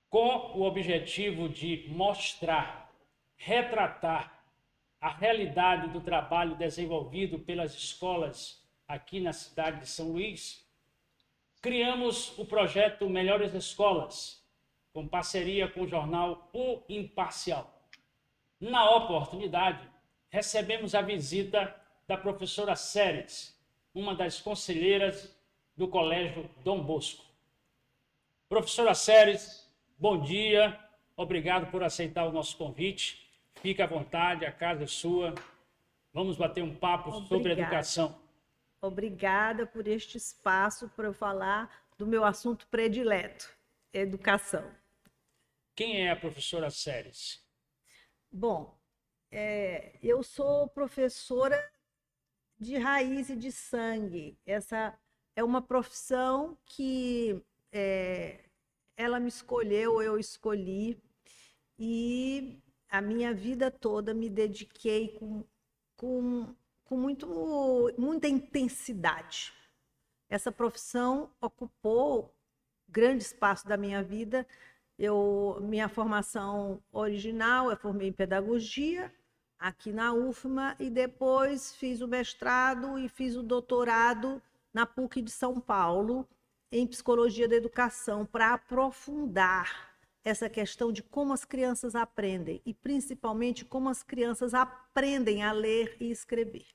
com o objetivo de mostrar, retratar a realidade do trabalho desenvolvido pelas escolas aqui na cidade de São Luís, criamos o projeto Melhores Escolas, com parceria com o jornal O Imparcial. Na oportunidade, recebemos a visita da professora Séries, uma das conselheiras do Colégio Dom Bosco. Professora Séries, bom dia, obrigado por aceitar o nosso convite. Fique à vontade, a casa é sua. Vamos bater um papo sobre educação. Obrigada por este espaço para eu falar do meu assunto predileto, educação. Quem é a professora Séries? Bom, eu sou professora de raiz e de sangue. Essa é uma profissão que ela me escolheu, eu escolhi, e a minha vida toda me dediquei com muita intensidade. Essa profissão ocupou grande espaço da minha vida. Minha formação original, eu formei em pedagogia aqui na UFMA e depois fiz o mestrado e fiz o doutorado na PUC de São Paulo em psicologia da educação para aprofundar essa questão de como as crianças aprendem e principalmente como as crianças aprendem a ler e escrever.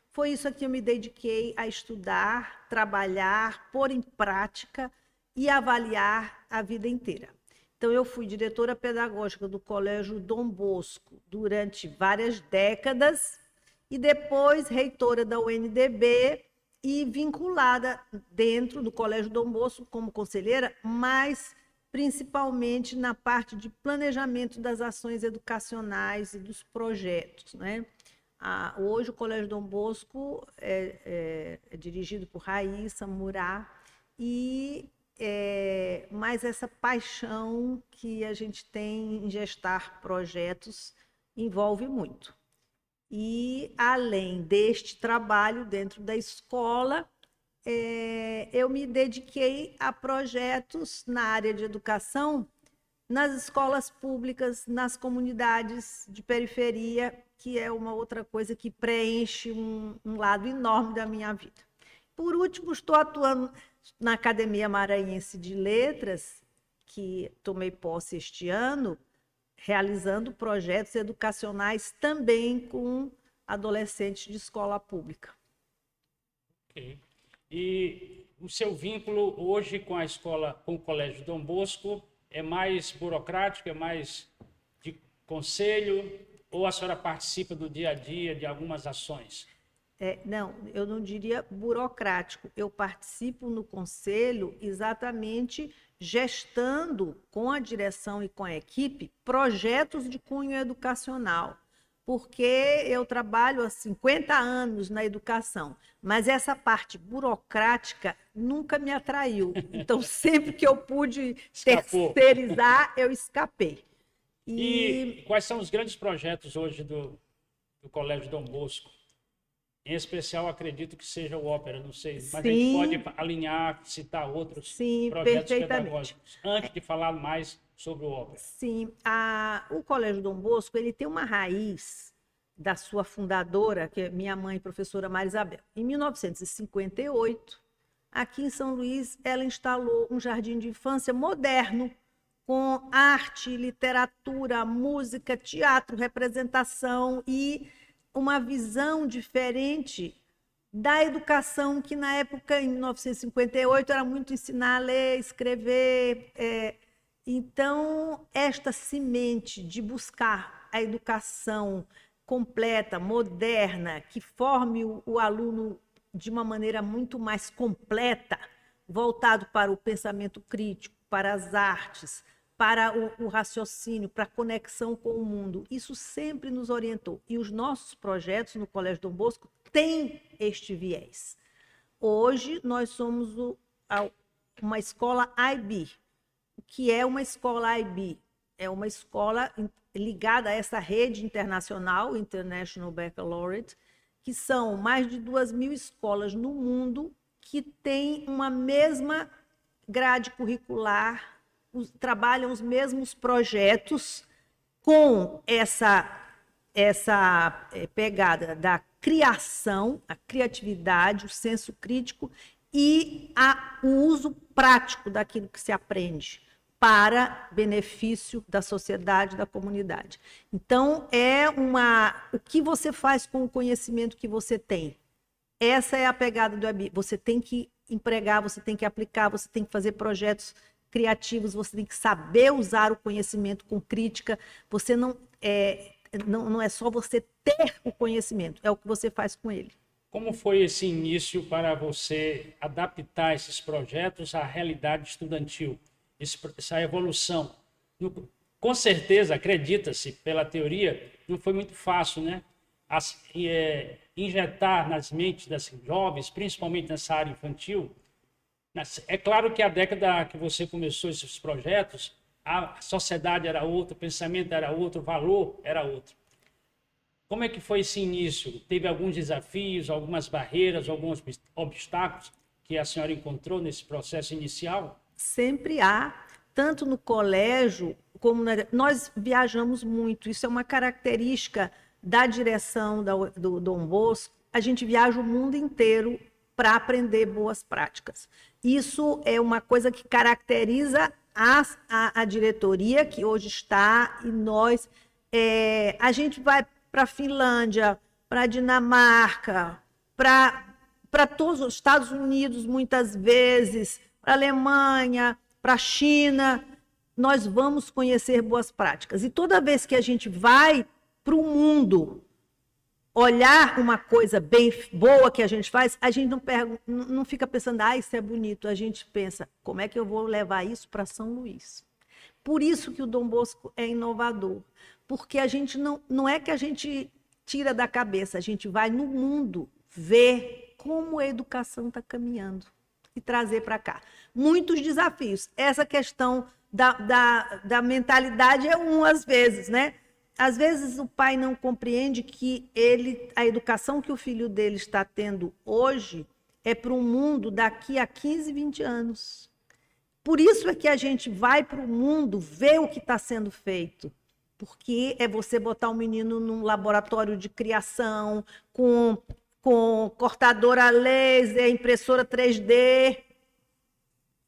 Foi isso que eu me dediquei a estudar, trabalhar, pôr em prática e avaliar a vida inteira. Então, eu fui diretora pedagógica do Colégio Dom Bosco durante várias décadas e depois reitora da UNDB e vinculada dentro do Colégio Dom Bosco como conselheira, mas principalmente na parte de planejamento das ações educacionais e dos projetos, né? Hoje o Colégio Dom Bosco é dirigido por Raíssa Murá e mais essa paixão que a gente tem em gestar projetos envolve muito. E, além deste trabalho dentro da escola, eu me dediquei a projetos na área de educação, nas escolas públicas, nas comunidades de periferia, que é uma outra coisa que preenche um lado enorme da minha vida. Por último, estou atuando na Academia Maranhense de Letras, que tomei posse este ano, realizando projetos educacionais também com adolescentes de escola pública. Okay. E o seu vínculo hoje com a escola, com o Colégio Dom Bosco, é mais burocrático, é mais de conselho, ou a senhora participa do dia a dia de algumas ações? Não, eu não diria burocrático. Eu participo no conselho exatamente gestando com a direção e com a equipe projetos de cunho educacional, porque eu trabalho há 50 anos na educação, mas essa parte burocrática nunca me atraiu. Então, sempre que eu pude terceirizar, eu escapei. E quais são os grandes projetos hoje do Colégio Dom Bosco? Em especial, acredito que seja o Ópera, não sei, mas a gente pode alinhar, citar outros projetos pedagógicos, antes de falar mais sobre o Ópera. Sim, o Colégio Dom Bosco ele tem uma raiz da sua fundadora, que é minha mãe, professora Maria Isabel. Em 1958, aqui em São Luís, ela instalou um jardim de infância moderno, com arte, literatura, música, teatro, representação e uma visão diferente da educação que, na época, em 1958, era muito ensinar a ler, escrever. Então, esta semente de buscar a educação completa, moderna, que forme o aluno de uma maneira muito mais completa, voltado para o pensamento crítico, para as artes, para o raciocínio, para a conexão com o mundo. Isso sempre nos orientou. E os nossos projetos no Colégio Dom Bosco têm este viés. Hoje, nós somos uma escola IB. O que é uma escola IB? É uma escola ligada a essa rede internacional, International Baccalaureate, que são mais de 2.000 escolas no mundo que têm uma mesma grade curricular trabalham os mesmos projetos com essa pegada da criação, a criatividade, o senso crítico e o uso prático daquilo que se aprende para benefício da sociedade, da comunidade. Então, o que você faz com o conhecimento que você tem? Essa é a pegada do EBI. Você tem que empregar, você tem que aplicar, você tem que fazer projetos criativos, você tem que saber usar o conhecimento com crítica. Você não é só você ter o conhecimento, é o que você faz com ele. Como foi esse início para você adaptar esses projetos à realidade estudantil? Essa evolução? Com certeza, acredita-se, pela teoria, não foi muito fácil, né? Injetar nas mentes das jovens, principalmente nessa área infantil. É claro que a década que você começou esses projetos, a sociedade era outra, o pensamento era outro, o valor era outro. Como é que foi esse início? Teve alguns desafios, algumas barreiras, alguns obstáculos que a senhora encontrou nesse processo inicial? Sempre há, tanto no colégio como nós viajamos muito. Isso é uma característica da direção do Dom Bosco. A gente viaja o mundo inteiro para aprender boas práticas. Isso é uma coisa que caracteriza a diretoria que hoje está, e nós. A gente vai para a Finlândia, para a Dinamarca, para todos os Estados Unidos, muitas vezes, para a Alemanha, para a China. Nós vamos conhecer boas práticas. E toda vez que a gente vai para o mundo olhar uma coisa bem boa que a gente faz, a gente não fica pensando, isso é bonito. A gente pensa, como é que eu vou levar isso para São Luís? Por isso que o Dom Bosco é inovador. Porque a gente não é que a gente tira da cabeça, a gente vai no mundo ver como a educação está caminhando e trazer para cá. Muitos desafios. Essa questão da mentalidade é às vezes, né? Às vezes o pai não compreende que a educação que o filho dele está tendo hoje é para um mundo daqui a 15, 20 anos. Por isso é que a gente vai para o mundo ver o que está sendo feito. Porque é você botar um menino num laboratório de criação, com cortadora a laser, impressora 3D.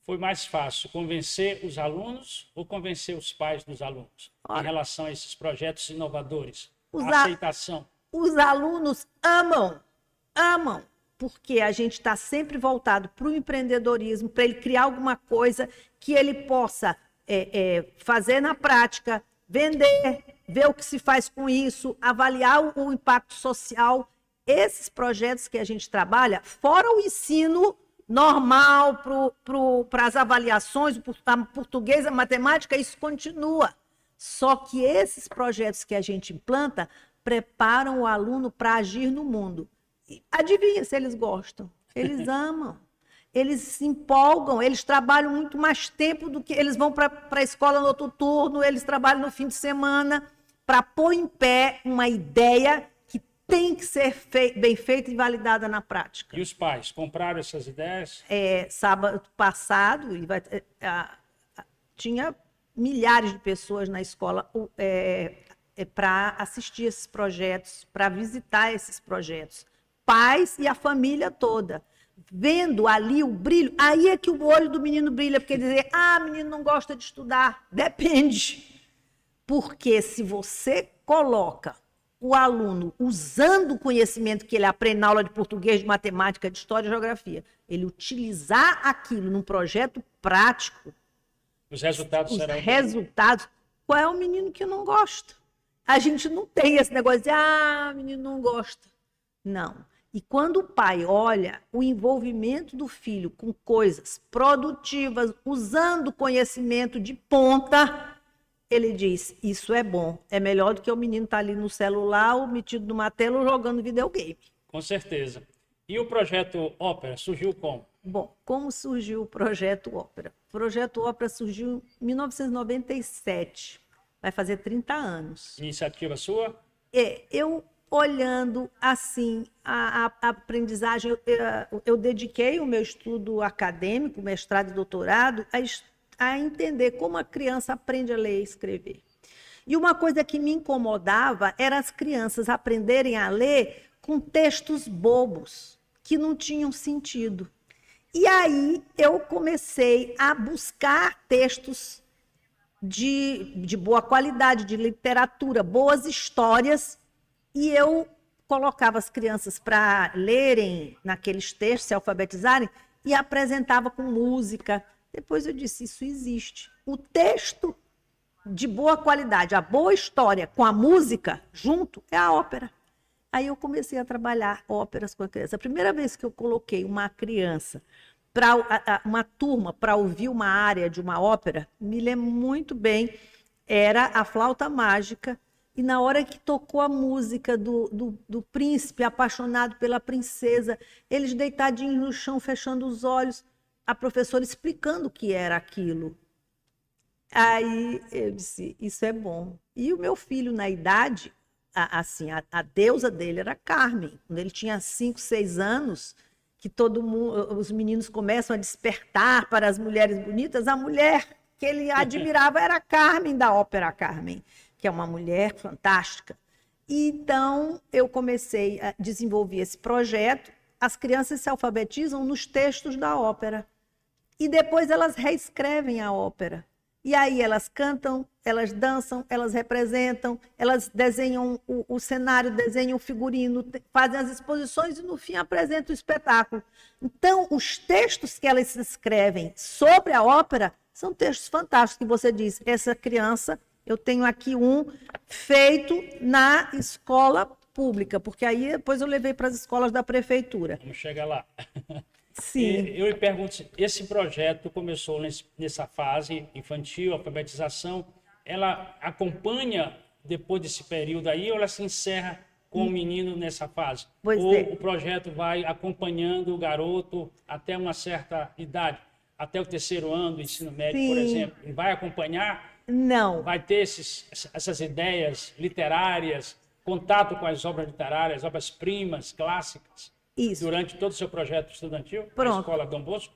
Foi mais fácil convencer os alunos ou convencer os pais dos alunos em relação a esses projetos inovadores? A aceitação. Os alunos amam, porque a gente está sempre voltado para o empreendedorismo, para ele criar alguma coisa que ele possa fazer na prática, vender, ver o que se faz com isso, avaliar o impacto social. Esses projetos que a gente trabalha, fora o ensino normal para as avaliações, a português, a matemática, isso continua. Só que esses projetos que a gente implanta preparam o aluno para agir no mundo. E adivinha se eles gostam? Eles amam. Eles se empolgam, eles trabalham muito mais tempo do que... Eles vão para a escola no outro turno, eles trabalham no fim de semana para pôr em pé uma ideia que tem que ser bem feita e validada na prática. E os pais compraram essas ideias? Sábado passado, tinha milhares de pessoas na escola para assistir esses projetos, para visitar esses projetos. Pais e a família toda. Vendo ali o brilho, aí é que o olho do menino brilha, porque dizer, menino não gosta de estudar. Depende. Porque se você coloca o aluno usando o conhecimento que ele aprende na aula de português, de matemática, de história e geografia, ele utilizar aquilo num projeto prático, os resultados serão... Qual é o menino que não gosta? A gente não tem esse negócio de, menino não gosta. Não. E quando o pai olha o envolvimento do filho com coisas produtivas, usando conhecimento de ponta, ele diz, isso é bom, é melhor do que o menino estar ali no celular ou metido numa tela jogando videogame. Com certeza. E o projeto Ópera surgiu como? Bom, como surgiu o projeto Ópera? O projeto Ópera surgiu em 1997, vai fazer 30 anos. Iniciativa sua? Eu... Olhando assim a aprendizagem, eu dediquei o meu estudo acadêmico, mestrado e doutorado, a entender como a criança aprende a ler e escrever. E uma coisa que me incomodava era as crianças aprenderem a ler com textos bobos, que não tinham sentido. E aí eu comecei a buscar textos de boa qualidade, de literatura, boas histórias, e eu colocava as crianças para lerem naqueles textos, se alfabetizarem, e apresentava com música. Depois eu disse, isso existe. O texto de boa qualidade, a boa história com a música junto, é a ópera. Aí eu comecei a trabalhar óperas com a criança. A primeira vez que eu coloquei uma criança, uma turma, para ouvir uma área de uma ópera, me lembro muito bem, era a Flauta Mágica, e na hora que tocou a música do príncipe apaixonado pela princesa, eles deitadinhos no chão, fechando os olhos, a professora explicando o que era aquilo. Aí eu disse, isso é bom. E o meu filho, na idade, a deusa dele era Carmen. Quando ele tinha 5, 6 anos, que todo mundo, os meninos começam a despertar para as mulheres bonitas, a mulher que ele admirava era a Carmen, da ópera Carmen, que é uma mulher fantástica. E então eu comecei a desenvolver esse projeto. As crianças se alfabetizam nos textos da ópera. E depois elas reescrevem a ópera. E aí elas cantam, elas dançam, elas representam, elas desenham o cenário, desenham o figurino, fazem as exposições e, no fim, apresentam o espetáculo. Então, os textos que elas escrevem sobre a ópera são textos fantásticos, que você diz, essa criança, eu tenho aqui um feito na escola pública, porque aí depois eu levei para as escolas da prefeitura. Vamos chegar lá. Sim. Eu lhe pergunto, esse projeto começou nessa fase infantil, alfabetização, ela acompanha depois desse período aí ou ela se encerra com o menino nessa fase? Pois ou é. o projeto vai acompanhando o garoto até uma certa idade, até o 3º ano do ensino médio, por exemplo? Ele vai acompanhar? Não. Vai ter essas ideias literárias, contato com as obras literárias, obras-primas, clássicas? Isso. Durante todo o seu projeto estudantil, Pronto. na Escola Dom Bosco?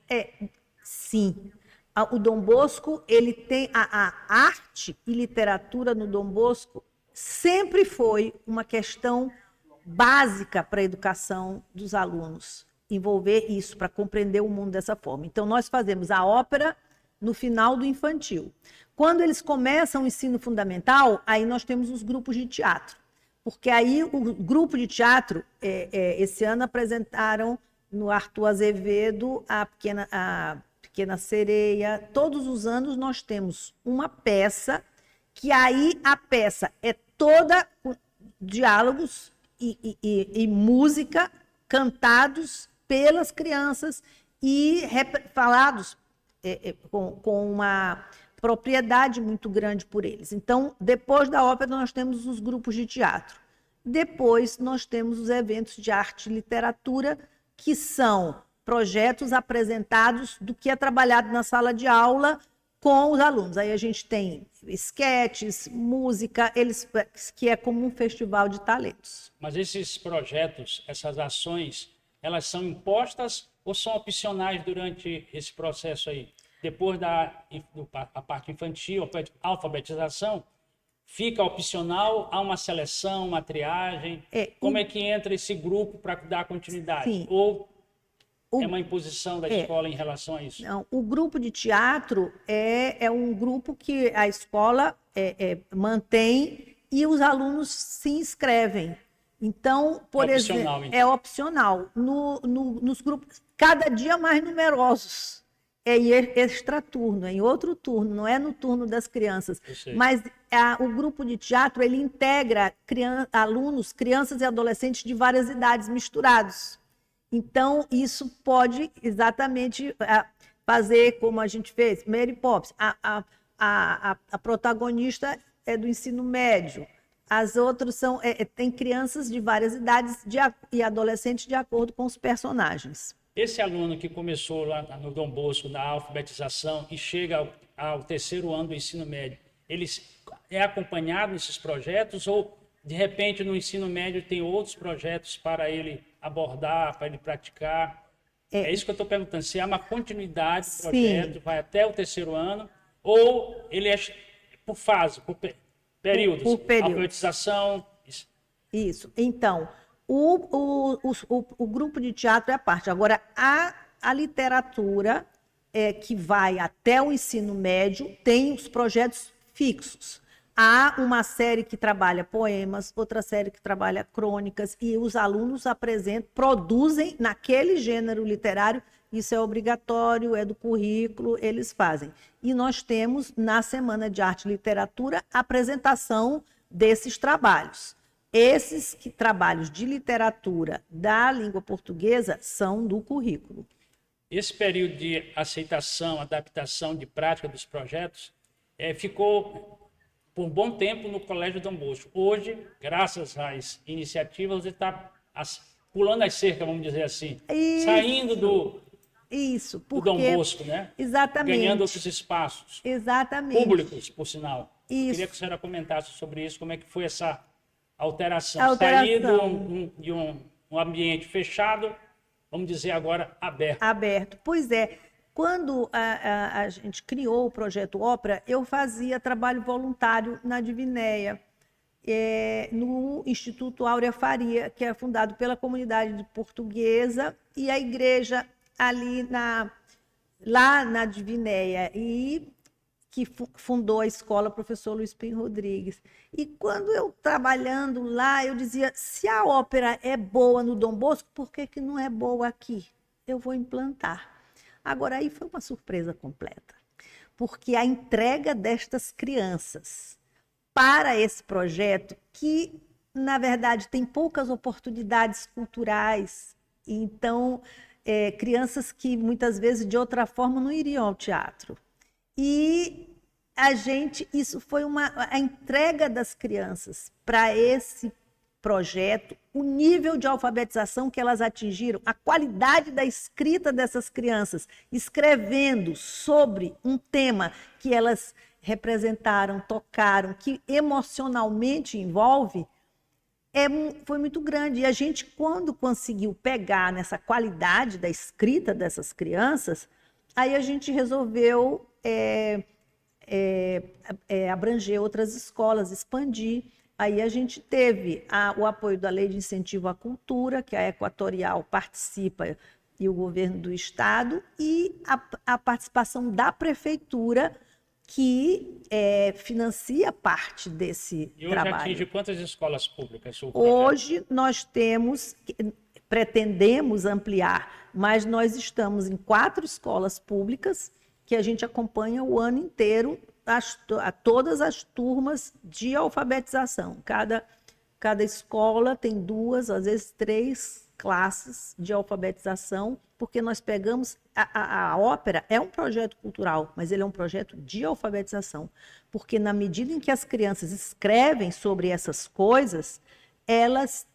Sim. O Dom Bosco, ele tem a arte e literatura no Dom Bosco sempre foi uma questão básica para a educação dos alunos, envolver isso para compreender o mundo dessa forma. Então nós fazemos a ópera no final do infantil. Quando eles começam o ensino fundamental, aí nós temos os grupos de teatro. Porque aí o grupo de teatro, esse ano apresentaram no Arthur Azevedo a Pequena Sereia. Todos os anos nós temos uma peça, que aí a peça é toda diálogos e música cantados pelas crianças e falados com uma propriedade muito grande por eles. Então, depois da ópera, nós temos os grupos de teatro. Depois, nós temos os eventos de arte e literatura, que são projetos apresentados do que é trabalhado na sala de aula com os alunos. Aí a gente tem esquetes, música, que é como um festival de talentos. Mas esses projetos, essas ações, elas são impostas ou são opcionais durante esse processo aí? Depois da parte infantil, a alfabetização, fica opcional, há uma seleção, uma triagem? Como é que entra esse grupo para dar continuidade? Sim. Ou é uma imposição da escola em relação a isso? Não, o grupo de teatro é um grupo que a escola mantém e os alunos se inscrevem. Então, por exemplo, então. é opcional. Nos grupos, cada dia mais numerosos. É extraturno, é em outro turno, não é no turno das crianças. Mas o grupo de teatro, ele integra alunos, crianças e adolescentes de várias idades misturados. Então, isso pode exatamente fazer como a gente fez. Mary Poppins, a protagonista é do ensino médio. As outras tem crianças de várias idades e adolescentes de acordo com os personagens. Esse aluno que começou lá no Dom Bosco, na alfabetização, e chega ao 3º ano do ensino médio, ele é acompanhado nesses projetos ou, de repente, no ensino médio tem outros projetos para ele abordar, para ele praticar? É isso que eu estou perguntando, se há uma continuidade do Sim. projeto, vai até o 3º ano, ou ele é por fase, por períodos, Por período. alfabetização. Isso. Então, o grupo de teatro é a parte. Agora, a literatura, que vai até o ensino médio, tem os projetos fixos. Há uma série que trabalha poemas, outra série que trabalha crônicas, e os alunos produzem naquele gênero literário. Isso é obrigatório, é do currículo, eles fazem. E nós temos, na Semana de Arte e Literatura, a apresentação desses trabalhos. Esses trabalhos de literatura da língua portuguesa são do currículo. Esse período de aceitação, adaptação de prática dos projetos ficou por um bom tempo no Colégio Dom Bosco. Hoje, graças às iniciativas, ele está pulando as cercas, vamos dizer assim, saindo do Dom Bosco, né? Exatamente. Ganhando outros espaços. Exatamente. Públicos, por sinal. Isso. Eu queria que a senhora comentasse sobre isso, como é que foi essa alteração. Sair de um ambiente fechado, vamos dizer agora, aberto. Aberto. Pois é. Quando a gente criou o Projeto Ópera, eu fazia trabalho voluntário na Divinéia, no Instituto Áurea Faria, que é fundado pela comunidade portuguesa, e a igreja ali lá na Divinéia, e que fundou a escola, o professor Luiz Pinho Rodrigues. E quando eu trabalhando lá, eu dizia, se a ópera é boa no Dom Bosco, por que não é boa aqui? Eu vou implantar. Agora, aí foi uma surpresa completa, porque a entrega destas crianças para esse projeto, que, na verdade, tem poucas oportunidades culturais, então, crianças que, muitas vezes, de outra forma, não iriam ao teatro. E isso foi a entrega das crianças para esse projeto, o nível de alfabetização que elas atingiram, a qualidade da escrita dessas crianças, escrevendo sobre um tema que elas representaram, tocaram, que emocionalmente envolve, foi muito grande. E a gente, quando conseguiu pegar nessa qualidade da escrita dessas crianças, aí a gente resolveu abranger outras escolas, expandir. Aí a gente teve o apoio da Lei de Incentivo à Cultura, que a Equatorial participa, e o governo do estado, e a participação da prefeitura, que financia parte desse trabalho. E hoje trabalho. Atinge quantas escolas públicas? Hoje nós pretendemos ampliar, mas nós estamos em 4 escolas públicas que a gente acompanha o ano inteiro, todas as turmas de alfabetização. Cada escola tem 2, às vezes 3 classes de alfabetização, porque nós pegamos... A ópera é um projeto cultural, mas ele é um projeto de alfabetização, porque na medida em que as crianças escrevem sobre essas coisas, elas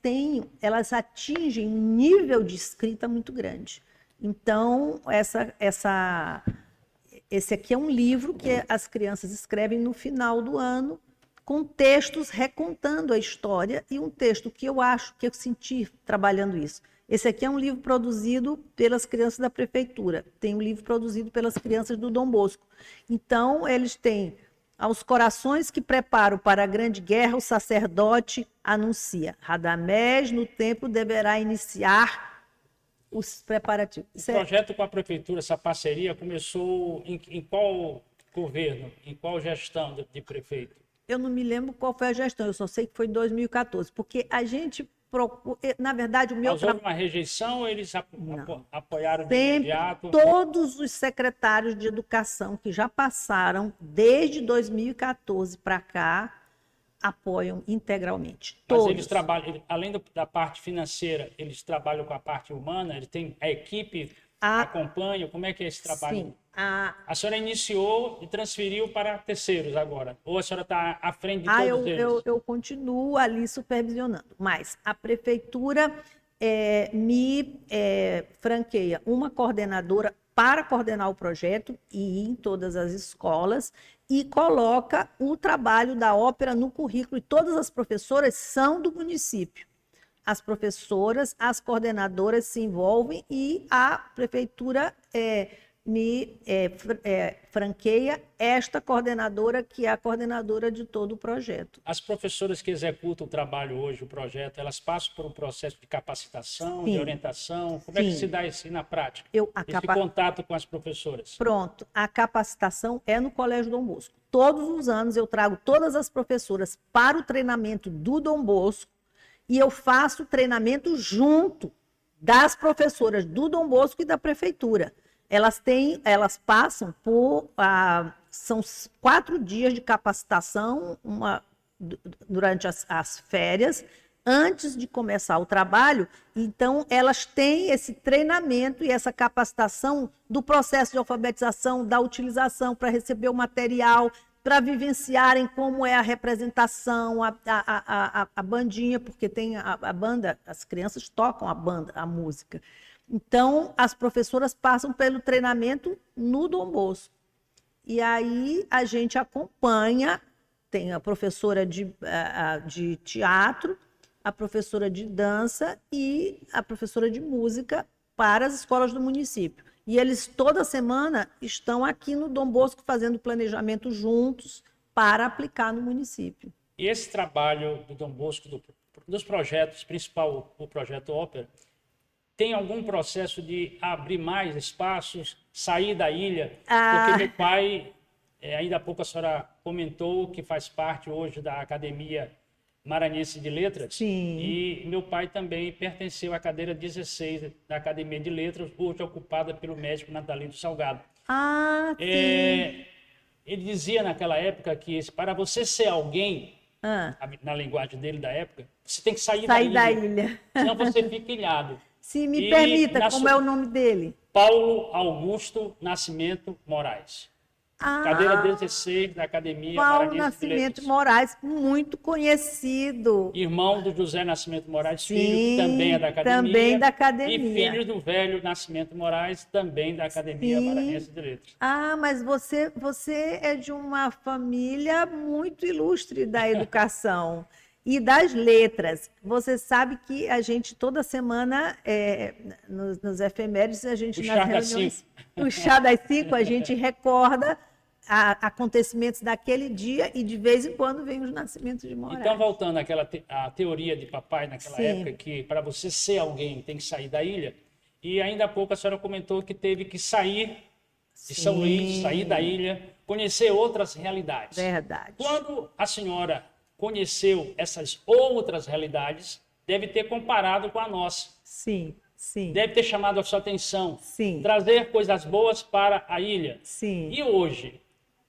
atingem um nível de escrita muito grande. Então, esse aqui é um livro que as crianças escrevem no final do ano, com textos recontando a história, e um texto que eu senti trabalhando isso. Esse aqui é um livro produzido pelas crianças da prefeitura, tem um livro produzido pelas crianças do Dom Bosco. Então, eles têm: aos corações que preparam para a grande guerra, o sacerdote anuncia: Radamés no templo deverá iniciar os preparativos. O projeto com a prefeitura, essa parceria, começou em qual governo, em qual gestão de prefeito? Eu não me lembro qual foi a gestão, eu só sei que foi em 2014, porque a gente procura, na verdade, o meu trabalho... Houve uma rejeição ou eles apoiaram de imediato? Todos os secretários de educação que já passaram desde 2014 para cá apoiam integralmente. Todos. Mas eles trabalham, além da parte financeira, eles trabalham com a parte humana? Eles têm a equipe acompanha? Como é que é esse trabalho? Sim. A senhora iniciou e transferiu para terceiros agora? Ou a senhora está à frente de todos eles? Eu continuo ali supervisionando, mas a prefeitura me franqueia uma coordenadora para coordenar o projeto e ir em todas as escolas, e coloca o trabalho da ópera no currículo, e todas as professoras são do município. as professoras, as coordenadoras se envolvem e a prefeitura franqueia esta coordenadora, que é a coordenadora de todo o projeto. As professoras que executam o trabalho hoje, o projeto, elas passam por um processo de capacitação, Sim. de orientação? Como é que Sim. se dá isso na prática? Esse contato com as professoras? Pronto, a capacitação é no Colégio Dom Bosco. Todos os anos eu trago todas as professoras para o treinamento do Dom Bosco e eu faço treinamento junto das professoras do Dom Bosco e da prefeitura. Elas passam por são 4 dias de capacitação durante as férias, antes de começar o trabalho. Então, elas têm esse treinamento e essa capacitação do processo de alfabetização, da utilização para receber o material, para vivenciarem como é a representação, a bandinha, porque tem a banda, as crianças tocam a música. Então, as professoras passam pelo treinamento no Dom Bosco. E aí a gente acompanha, tem a professora de teatro, a professora de dança e a professora de música para as escolas do município. E eles, toda semana, estão aqui no Dom Bosco fazendo planejamento juntos para aplicar no município. E esse trabalho do Dom Bosco, dos projetos, principal o projeto Ópera, tem algum processo de abrir mais espaços, sair da ilha? Porque meu pai, ainda há pouco a senhora comentou que faz parte hoje da Academia Maranhense de Letras. Sim. E meu pai também pertenceu à cadeira 16 da Academia de Letras, hoje ocupada pelo médico Natalino Salgado. Sim. Ele dizia naquela época que para você ser alguém, na linguagem dele da época, você tem que sair da ilha. Senão você fica ilhado. Se me permita, como é o nome dele? Paulo Augusto Nascimento Moraes. Cadeira 16 da Academia Paulo Maranhense de Nascimento Letras. Moraes, muito conhecido. Irmão do José Nascimento Moraes, Sim, filho, que também é da Academia. Também da Academia. E filho do velho Nascimento Moraes, também da Academia Maranhense de Letras. Mas você é de uma família muito ilustre da educação e das letras. Você sabe que a gente, toda semana, nos efemérides, a gente, nas reuniões, no Chá das 5, a gente recorda acontecimentos daquele dia e, de vez em quando, vem os nascimentos de Moraes. Então, voltando à teoria de papai naquela época, que para você ser alguém tem que sair da ilha, e ainda há pouco a senhora comentou que teve que sair de São Luís, sair da ilha, conhecer outras realidades. Verdade. Quando a senhora conheceu essas outras realidades, deve ter comparado com a nossa. Sim, sim. Deve ter chamado a sua atenção. Sim. Trazer coisas boas para a ilha. Sim. E hoje,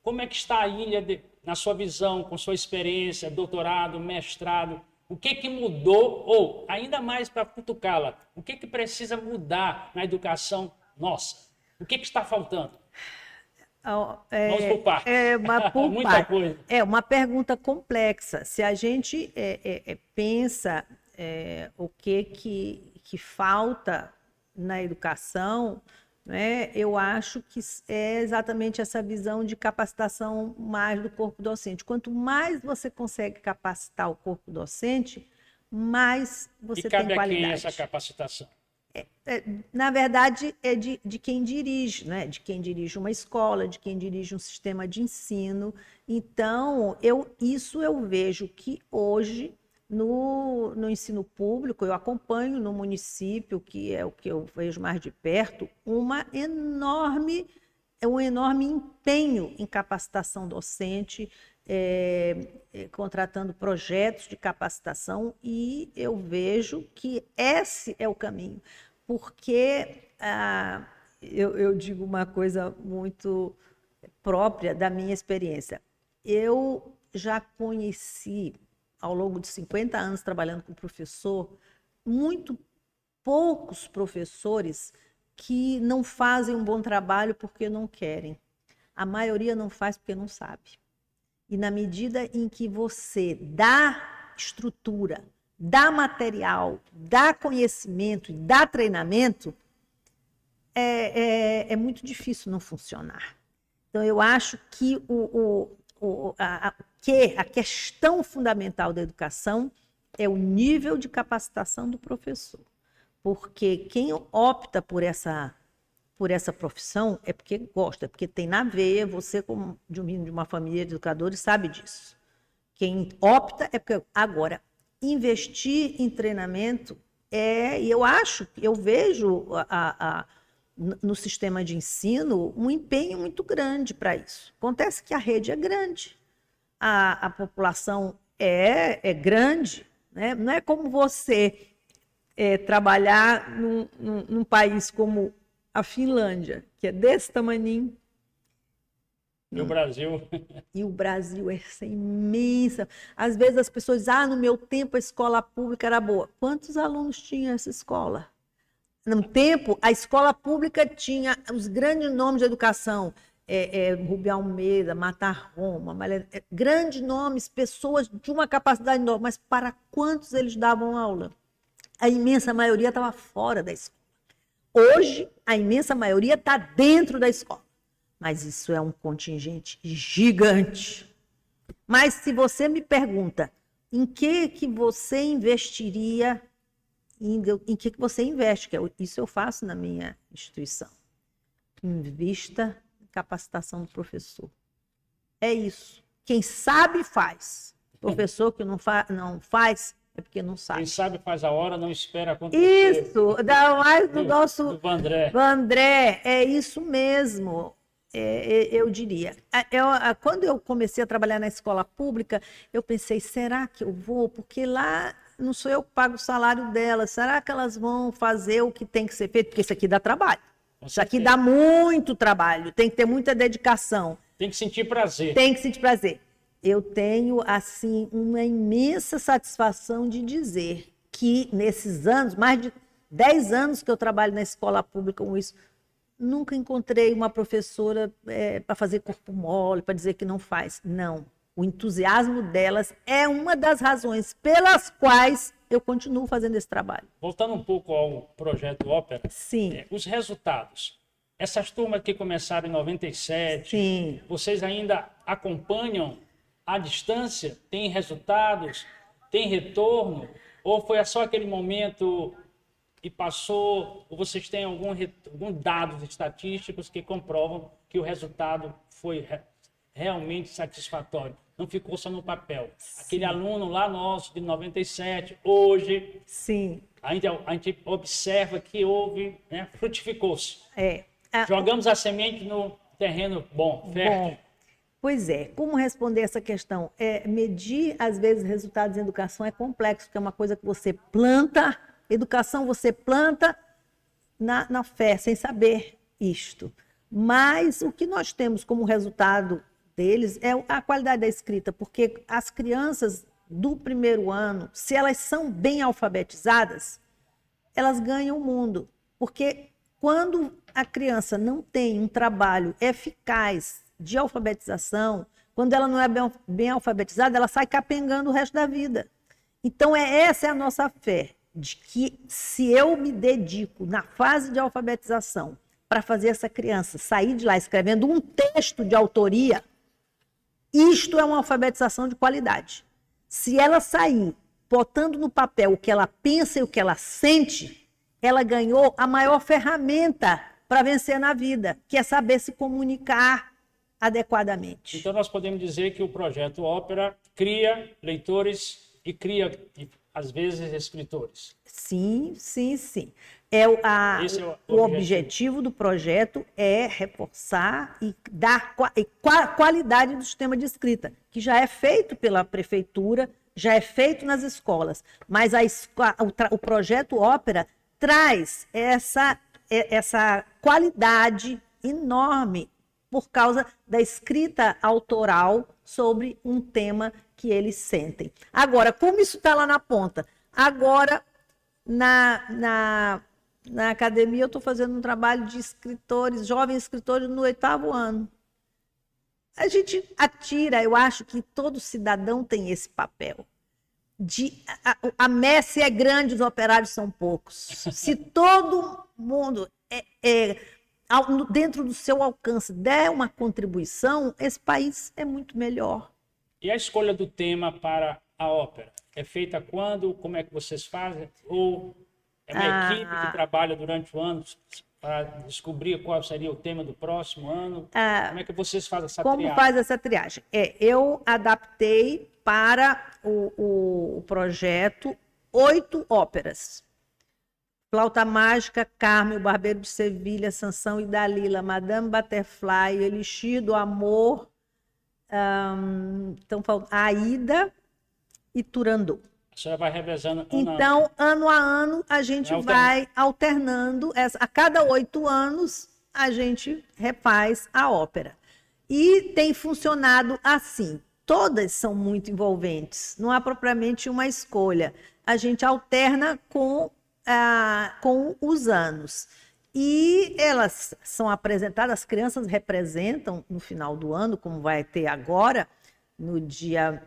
como é que está a ilha na sua visão, com sua experiência, doutorado, mestrado? O que mudou? Ou, ainda mais para cutucá-la, o que precisa mudar na educação nossa? O que está faltando? Vamos por partes. Muita coisa. É uma pergunta complexa. Se a gente pensa o que falta na educação, né, eu acho que é exatamente essa visão de capacitação mais do corpo docente. Quanto mais você consegue capacitar o corpo docente, mais você tem qualidade. E cabe a quem essa capacitação? Na verdade, é de quem dirige, né? De quem dirige uma escola, de quem dirige um sistema de ensino. Então, isso eu vejo que hoje, no ensino público, eu acompanho no município, que é o que eu vejo mais de perto, um enorme empenho em capacitação docente, contratando projetos de capacitação, e eu vejo que esse é o caminho, porque eu digo uma coisa muito própria da minha experiência. Eu já conheci, ao longo de 50 anos trabalhando com professor, muito poucos professores que não fazem um bom trabalho porque não querem. A maioria não faz porque não sabe. E na medida em que você dá estrutura, dá material, dá conhecimento e dá treinamento, é muito difícil não funcionar. Então, eu acho que a questão fundamental da educação é o nível de capacitação do professor. Porque quem opta por essa profissão é porque gosta, é porque tem na veia, você como de uma família de educadores sabe disso. Quem opta é porque... Agora, investir em treinamento e eu vejo no sistema de ensino um empenho muito grande para isso. Acontece que a rede é grande, a população é grande, né? Não é como você trabalhar num país como a Finlândia, que é desse tamaninho. E o Brasil? E o Brasil é imensa. Às vezes as pessoas dizem, no meu tempo a escola pública era boa. Quantos alunos tinha essa escola? No tempo, a escola pública tinha os grandes nomes de educação, Rubem Almeida, Matar Roma, grandes nomes, pessoas de uma capacidade enorme, mas para quantos eles davam aula? A imensa maioria estava fora da escola. Hoje, a imensa maioria está dentro da escola. Mas isso é um contingente gigante. Mas se você me pergunta em que você investiria, em que você investe, isso eu faço na minha instituição. Invista em capacitação do professor. É isso. Quem sabe faz. Professor que não faz é porque não sabe. Quem sabe faz a hora, não espera acontecer. Isso, dá mais do nosso do Vandré. Vandré, é isso mesmo. Eu diria. Quando eu comecei a trabalhar na escola pública, eu pensei, será que eu vou? Porque lá não sou eu que pago o salário delas. Será que elas vão fazer o que tem que ser feito? Porque isso aqui dá trabalho. Isso aqui dá muito trabalho, tem que ter muita dedicação. Tem que sentir prazer. Tem que sentir prazer. Eu tenho, assim, uma imensa satisfação de dizer que nesses anos, mais de 10 anos que eu trabalho na escola pública com isso, nunca encontrei uma professora para fazer corpo mole, para dizer que não faz. Não. O entusiasmo delas é uma das razões pelas quais eu continuo fazendo esse trabalho. Voltando um pouco ao projeto Ópera. Sim. Os resultados. Essas turmas que começaram em 97, sim, vocês ainda acompanham à distância? Tem resultados? Tem retorno? Ou foi só aquele momento e passou? Ou vocês têm algum dados estatísticos que comprovam que o resultado foi realmente satisfatório? Não ficou só no papel. Sim. Aquele aluno lá nosso de 97, hoje, sim, a gente observa que houve, né, frutificou-se. Jogamos a semente no terreno bom, fértil. Pois é, como responder essa questão? Medir, às vezes, resultados em educação é complexo, porque é uma coisa que você planta, educação você planta na fé, sem saber isto. Mas o que nós temos como resultado deles é a qualidade da escrita, porque as crianças do primeiro ano, se elas são bem alfabetizadas, elas ganham o mundo. Porque quando a criança não tem um trabalho eficaz de alfabetização, quando ela não é bem alfabetizada, ela sai capengando o resto da vida. Então, essa é a nossa fé, de que se eu me dedico na fase de alfabetização para fazer essa criança sair de lá escrevendo um texto de autoria, isto é uma alfabetização de qualidade. Se ela sair botando no papel o que ela pensa e o que ela sente, ela ganhou a maior ferramenta para vencer na vida, que é saber se comunicar adequadamente. Então, nós podemos dizer que o projeto Ópera cria leitores e cria, às vezes, escritores. Sim, sim, sim. O objetivo do projeto é reforçar e dar qualidade do sistema de escrita, que já é feito pela prefeitura, já é feito nas escolas, mas o projeto Ópera traz essa qualidade enorme por causa da escrita autoral sobre um tema que eles sentem. Agora, como isso está lá na ponta? Agora, na academia, eu estou fazendo um trabalho de escritores, jovens escritores no 8º ano. A gente atira, eu acho que todo cidadão tem esse papel. A messe é grande, os operários são poucos. Se todo mundo dentro do seu alcance der uma contribuição, esse país é muito melhor. E a escolha do tema para a ópera? É feita quando? Como é que vocês fazem? Ou é uma equipe que trabalha durante o ano para descobrir qual seria o tema do próximo ano? Como é que vocês fazem essa Como triagem? faz essa triagem? Eu adaptei para o projeto 8 óperas. Flauta Mágica, Carmen, o Barbeiro de Sevilha, Sansão e Dalila, Madame Butterfly, Elixir do Amor, então, Aida e Turandot. A senhora vai revezando ano a Então, ano a ano, a gente vai alternando. A cada 8 anos, a gente refaz a ópera. E tem funcionado assim. Todas são muito envolventes. Não há propriamente uma escolha. A gente alterna com os anos. E elas são apresentadas, as crianças representam no final do ano, como vai ter agora, no dia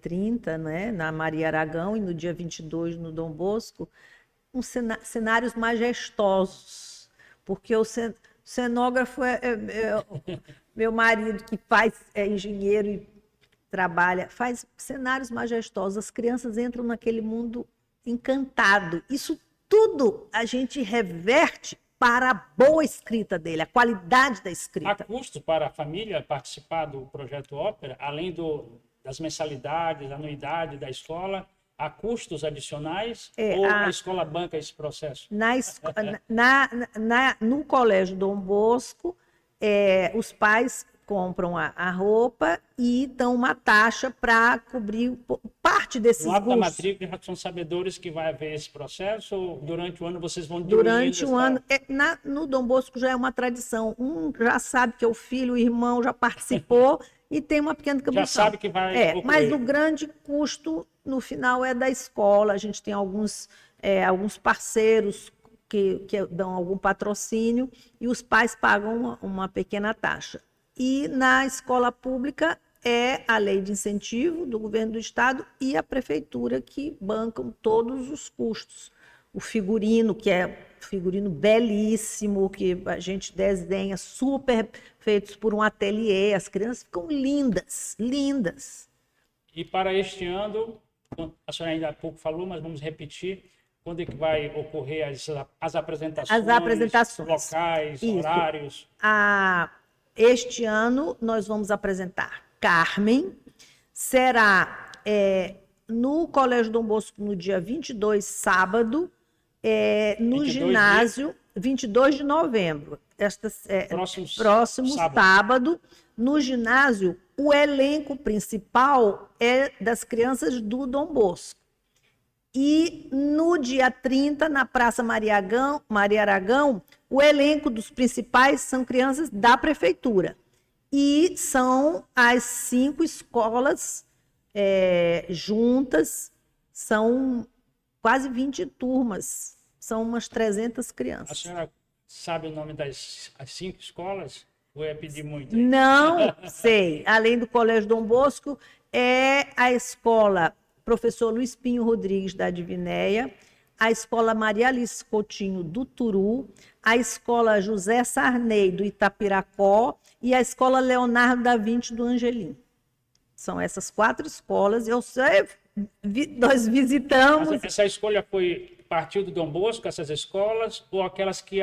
30, né, na Maria Aragão, e no dia 22, no Dom Bosco, cenários majestosos, porque o cenógrafo meu marido, que é engenheiro e trabalha, faz cenários majestosos, as crianças entram naquele mundo encantado. Isso tudo a gente reverte para a boa escrita dele, a qualidade da escrita. Há custo para a família participar do projeto Ópera, além das mensalidades, anuidade da escola? Há custos adicionais ou a escola banca esse processo? No Colégio Dom Bosco, os pais compram a roupa e dão uma taxa para cobrir parte desses custos. No ato da matrícula, já são sabedores que vai haver esse processo ou durante o ano vocês vão diminuindo? Durante o ano, no Dom Bosco já é uma tradição. Já sabe que é o filho, o irmão já participou e tem uma pequena contribuição. Já sabe que vai ocorrer. Mas o grande custo, no final, é da escola. A gente tem alguns parceiros que dão algum patrocínio e os pais pagam uma pequena taxa. E na escola pública é a lei de incentivo do governo do estado e a prefeitura que bancam todos os custos. O figurino, que é figurino belíssimo, que a gente desenha, super feitos por um ateliê, as crianças ficam lindas, lindas. E para este ano, a senhora ainda há pouco falou, mas vamos repetir, quando é que vai ocorrer as apresentações, locais, isso. Horários? Este ano nós vamos apresentar Carmen, será no Colégio Dom Bosco no dia 22, sábado, no 22 ginásio, 22 de novembro, próximo sábado, no ginásio, o elenco principal é das crianças do Dom Bosco. E no dia 30, na Praça Maria Aragão, o elenco dos principais são crianças da prefeitura. E são as 5 escolas juntas, são quase 20 turmas, são umas 300 crianças. A senhora sabe o nome das 5 escolas? Ou é pedir muito? Aí? Não sei. Além do Colégio Dom Bosco, é a escola Professor Luiz Pinho Rodrigues, da Divinéia, a escola Maria Alice Coutinho, do Turu, a escola José Sarney, do Itapiracó, e a escola Leonardo da Vinci, do Angelim. São essas 4 escolas. Eu sei, nós visitamos. Mas essa escolha partiu do Dom Bosco, essas escolas, ou aquelas que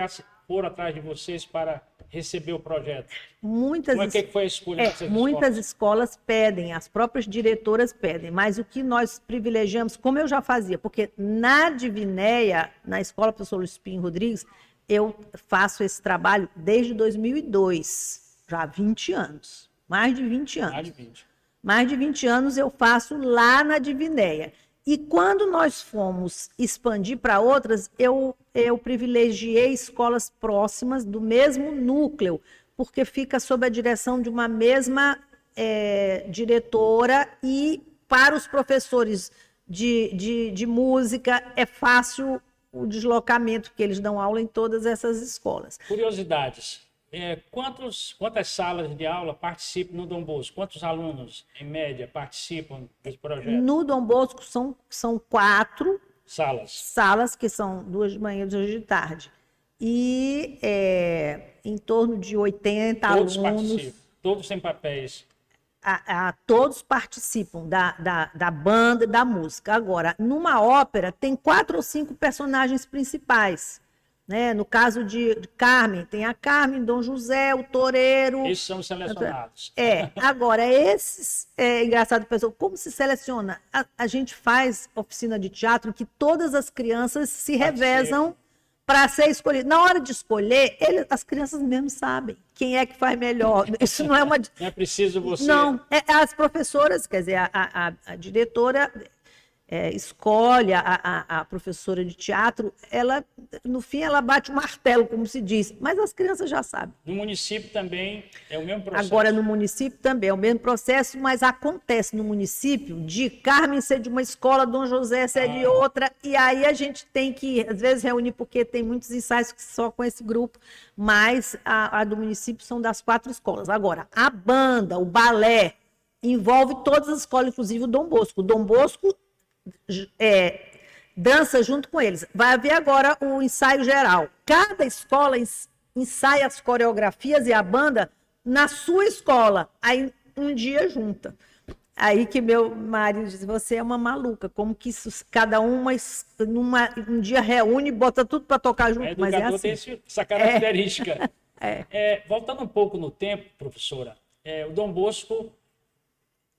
foram atrás de vocês para receber o projeto? Como é que foi a escolha dessas muitas escolas pedem, as próprias diretoras pedem, mas o que nós privilegiamos, como eu já fazia, porque na Divinéia, na Escola Professor Luiz Pinho Rodrigues, eu faço esse trabalho desde 2002, já há 20 anos, mais de 20 anos. Mais de 20 anos eu faço lá na Divinéia. E quando nós fomos expandir para outras, eu privilegiei escolas próximas do mesmo núcleo, porque fica sob a direção de uma mesma diretora e para os professores de música é fácil o deslocamento, porque eles dão aula em todas essas escolas. Curiosidades. Quantas salas de aula participam no Dom Bosco? Quantos alunos, em média, participam desse projeto? No Dom Bosco são 4 salas, que são 2 de manhã e 2 de tarde. E em torno de 80 todos alunos. Participam, todos têm papéis. Todos participam da banda, da música. Agora, numa ópera, tem 4 ou 5 personagens principais. Né? No caso de Carmen, tem a Carmen, Dom José, o toureiro. Esses são selecionados. Agora, esses, engraçado, pessoal, como se seleciona? A gente faz oficina de teatro que todas as crianças se revezam para ser escolhido. Na hora de escolher, as crianças mesmo sabem quem é que faz melhor. Isso não é uma... Não é preciso você... Não, as professoras, quer dizer, a diretora escolhe, a professora de teatro, ela, no fim, ela bate o martelo, como se diz, mas as crianças já sabem. No município também é o mesmo processo? Agora, no município também é o mesmo processo, mas acontece no município de Carmen ser de uma escola, Dom José ser de outra, e aí a gente tem que, às vezes, reunir, porque tem muitos ensaios só com esse grupo, mas a do município são das 4 escolas. Agora, a banda, o balé, envolve todas as escolas, inclusive o Dom Bosco. O Dom Bosco dança junto com eles. Vai haver agora o ensaio geral. Cada escola ensaia as coreografias e a banda na sua escola. Aí um dia junta. Aí que meu marido diz, você é uma maluca, como que isso, cada uma um dia reúne e bota tudo para tocar junto, mas é assim. Tem essa característica. Voltando um pouco no tempo, professora, o Dom Bosco,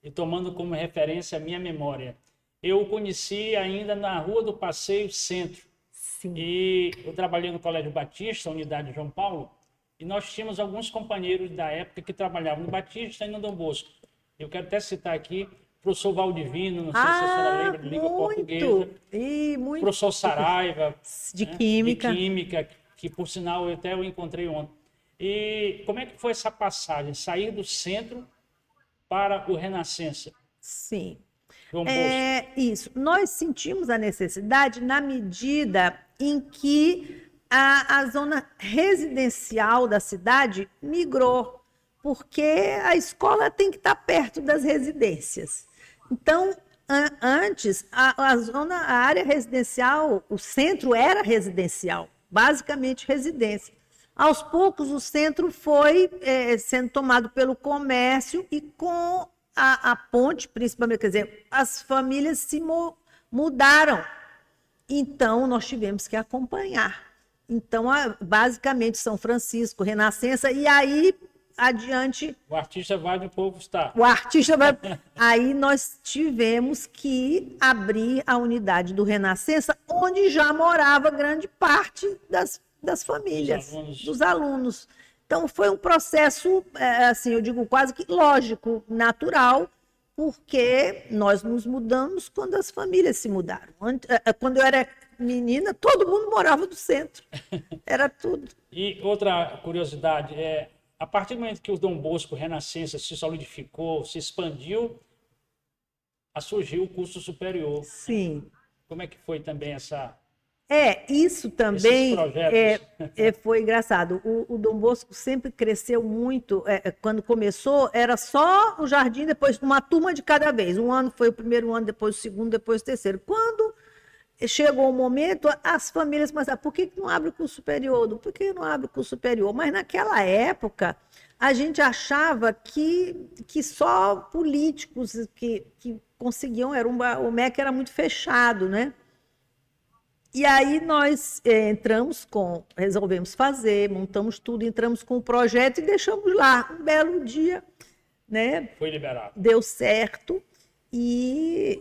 e tomando como referência a minha memória, eu o conheci ainda na Rua do Passeio Centro. Sim. E eu trabalhei no Colégio Batista, unidade João Paulo, e nós tínhamos alguns companheiros da época que trabalhavam no Batista e no Dom Bosco. Eu quero até citar aqui o professor Valdivino, não sei se a senhora lembra, de língua portuguesa. Muito. Professor Saraiva, de química. De química, que por sinal até eu encontrei ontem. E como é que foi essa passagem? Sair do centro para o Renascença? Sim. João Bosco. Isso. Nós sentimos a necessidade na medida em que a zona residencial da cidade migrou, porque a escola tem que estar perto das residências. Então, antes, a área residencial, o centro era residencial, basicamente residência. Aos poucos, o centro foi sendo tomado pelo comércio e com a ponte, principalmente, quer dizer, as famílias se mudaram. Então, nós tivemos que acompanhar. Então, basicamente, São Francisco, Renascença, e aí, adiante... O artista vai do povo estar. O artista vai... Aí, nós tivemos que abrir a unidade do Renascença, onde já morava grande parte das famílias, dos alunos. Então, foi um processo, assim, eu digo quase que lógico, natural, porque nós nos mudamos quando as famílias se mudaram. Quando eu era menina, todo mundo morava no centro. Era tudo. E outra curiosidade, a partir do momento que o Dom Bosco Renascença se solidificou, se expandiu, surgiu o curso superior. Sim. Como é que foi também essa... Isso também foi engraçado. O Dom Bosco sempre cresceu muito. Quando começou, era só o jardim, depois uma turma de cada vez. Um ano foi o primeiro ano, depois o segundo, depois o terceiro. Quando chegou o momento, as famílias começaram, por que não abre o curso superior? Por que não abre o curso superior? Mas naquela época, a gente achava que só políticos que conseguiam, o MEC era muito fechado, né? E aí nós resolvemos fazer, montamos tudo, entramos com o projeto e deixamos lá. Um belo dia, né? Foi liberado. Deu certo. E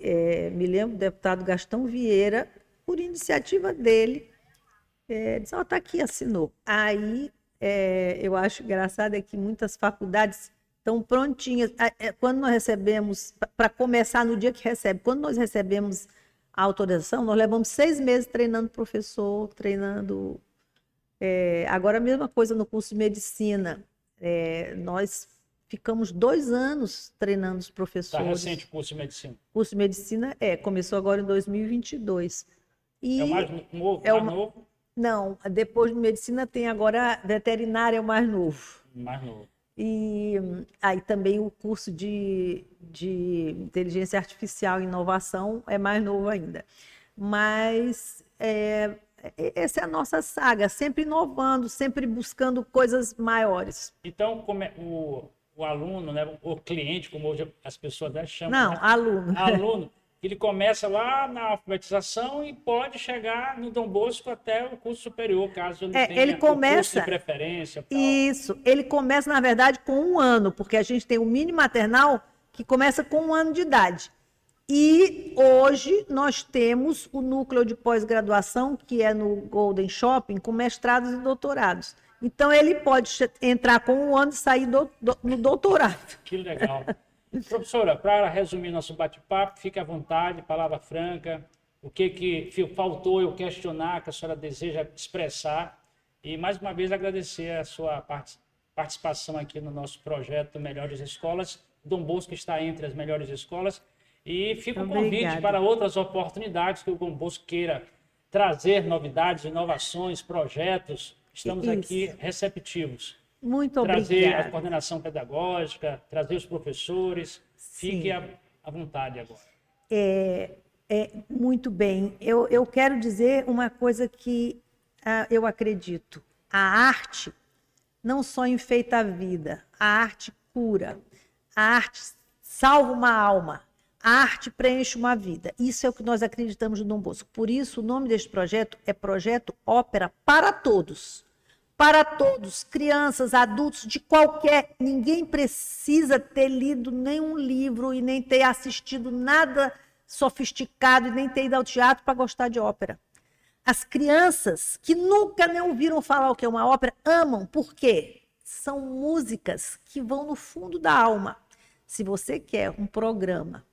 me lembro do deputado Gastão Vieira, por iniciativa dele, disse, está aqui, assinou. Aí eu acho engraçado que muitas faculdades estão prontinhas. Quando nós recebemos, para começar no dia que recebe, quando nós recebemos a autorização, nós levamos 6 meses treinando professor, treinando... agora, a mesma coisa no curso de medicina. Nós ficamos 2 anos treinando os professores. Está recente o curso de medicina. O curso de medicina começou agora em 2022. É o mais novo? Novo? Não, depois de medicina tem agora veterinária, é o mais novo. Mais novo. E aí também o curso de inteligência artificial e inovação é mais novo ainda. Mas essa é a nossa saga, sempre inovando, sempre buscando coisas maiores. Então, como o o aluno, né, o cliente, como hoje as pessoas chamam, Não, né? aluno. Aluno, ele começa lá na alfabetização e pode chegar no Dom Bosco até o curso superior, caso ele tenha Ele o curso de começa. preferência. Tal. Isso, ele começa, na verdade, com 1 ano, porque a gente tem o mini maternal que começa com 1 ano de idade. E hoje nós temos o núcleo de pós-graduação, que é no Golden Shopping, com mestrados e doutorados. Então, ele pode entrar com 1 ano e sair no doutorado. Que legal. Professora, para resumir nosso bate-papo, fique à vontade, palavra franca, o que faltou eu questionar, que a senhora deseja expressar. E, mais uma vez, agradecer a sua participação aqui no nosso projeto Melhores Escolas. Dom Bosco está entre as melhores escolas. E fica o convite para outras oportunidades que o Dom Bosco queira trazer novidades, inovações, projetos. Estamos aqui receptivos. Muito obrigada. Trazer a coordenação pedagógica, trazer os professores. Sim. Fique à vontade agora. Muito bem. Eu quero dizer uma coisa que eu acredito. A arte não só enfeita a vida, a arte cura, a arte salva uma alma, a arte preenche uma vida. Isso é o que nós acreditamos no Dom Bosco. Por isso, o nome deste projeto é Projeto Ópera para Todos. Para todos, crianças, adultos, de qualquer... Ninguém precisa ter lido nenhum livro e nem ter assistido nada sofisticado e nem ter ido ao teatro para gostar de ópera. As crianças que nunca nem ouviram falar o que é uma ópera, amam. Por quê? São músicas que vão no fundo da alma. Se você quer um programa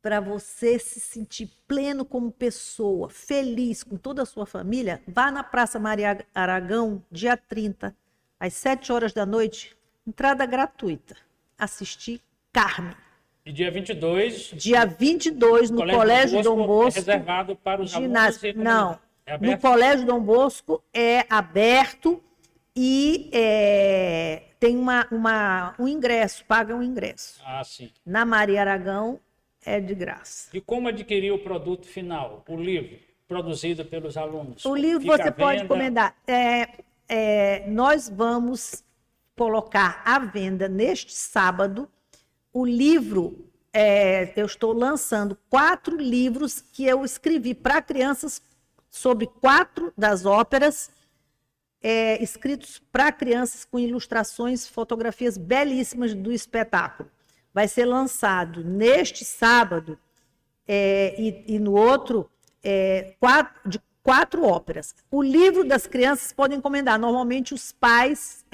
para você se sentir pleno como pessoa, feliz com toda a sua família, vá na Praça Maria Aragão, dia 30, às 7 horas da noite, entrada gratuita, assistir Carmen. E dia 22? Dia 22, no Colégio Dom Bosco. É reservado para os alunos? Não, no Colégio Dom Bosco é aberto e tem um ingresso, paga um ingresso. Ah, sim. Na Maria Aragão é de graça. E como adquirir o produto final, o livro, produzido pelos alunos? O livro você pode encomendar. Nós vamos colocar à venda neste sábado o livro. Eu estou lançando 4 livros que eu escrevi para crianças sobre 4 das óperas, escritos para crianças com ilustrações, fotografias belíssimas do espetáculo. Vai ser lançado neste sábado e no outro, 4 óperas. O livro das crianças podem encomendar. Normalmente os pais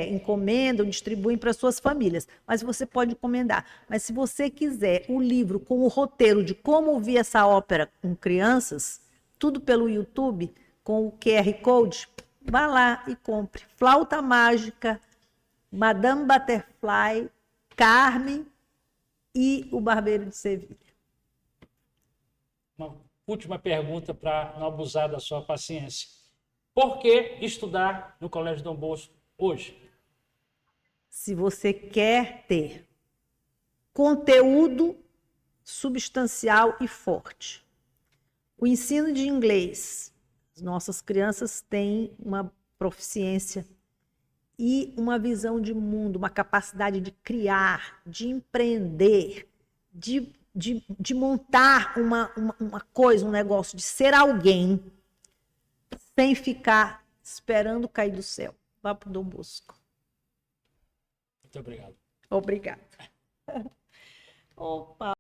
encomendam, distribuem para suas famílias, mas você pode encomendar. Mas se você quiser o livro com o roteiro de como ouvir essa ópera com crianças, tudo pelo YouTube, com o QR Code, vá lá e compre. Flauta Mágica, Madame Butterfly, Carmen e o Barbeiro de Sevilha. Uma última pergunta para não abusar da sua paciência. Por que estudar no Colégio Dom Bosco hoje? Se você quer ter conteúdo substancial e forte. O ensino de inglês. As nossas crianças têm uma proficiência e uma visão de mundo, uma capacidade de criar, de empreender, de montar uma coisa, um negócio, de ser alguém, sem ficar esperando cair do céu. Vá para o Dom Bosco. Muito obrigado. Obrigada. Opa.